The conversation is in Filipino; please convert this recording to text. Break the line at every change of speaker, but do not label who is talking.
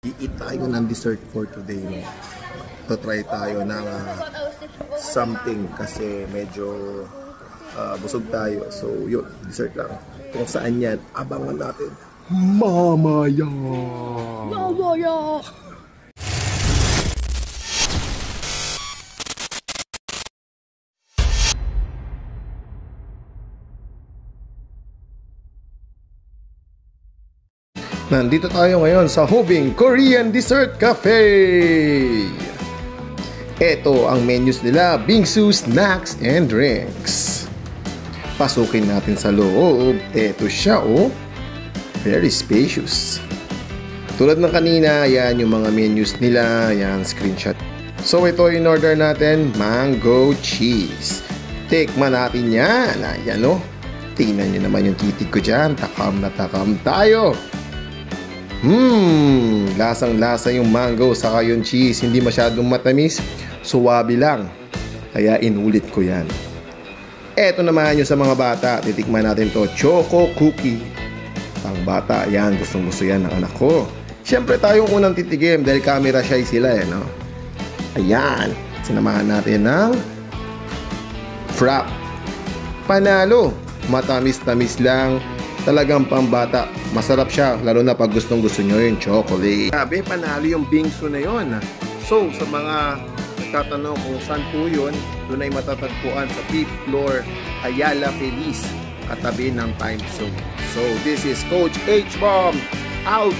I-eat tayo ng dessert for today. No? To-try tayo ng something kasi medyo busog tayo. So yun, dessert lang. Kung saan yan, abangan natin. Mamaya! Mamaya! Nandito tayo ngayon sa Hubing Korean Dessert Cafe. Ito ang menus nila, bingsu, snacks, and drinks. Pasukin natin sa loob. Ito siya oh. Very spacious. Tulad ng kanina, yan yung mga menus nila. Yan, screenshot. So ito in order natin, mango cheese. Tikman natin yan. Ayan oh. Tingnan nyo naman yung titig ko dyan. Takam na takam tayo. Lasang-lasa yung mango saka yung cheese. Hindi masyadong matamis, suwabe lang. Kaya inulit ko yan. Eto naman yung sa mga bata. Titikman natin to, choco cookie. Pang bata, yan, gustong-gusto yan ng anak ko. Siyempre tayong unang titigim dahil camera shy sila eh, no? Ayan, sinamahan natin ng frap. Panalo, matamis-tamis lang. Talagang pambata. Masarap siya, lalo na pag gustong-gusto nyo yung chocolate. Sabi, panalo yung bingsu na yun. So, sa mga nagtatanong kung saan po yun, doon ay matatagpuan sa 5th floor, Ayala Feliz, katabi ng Time Zone. So, this is Coach H-Bomb, out!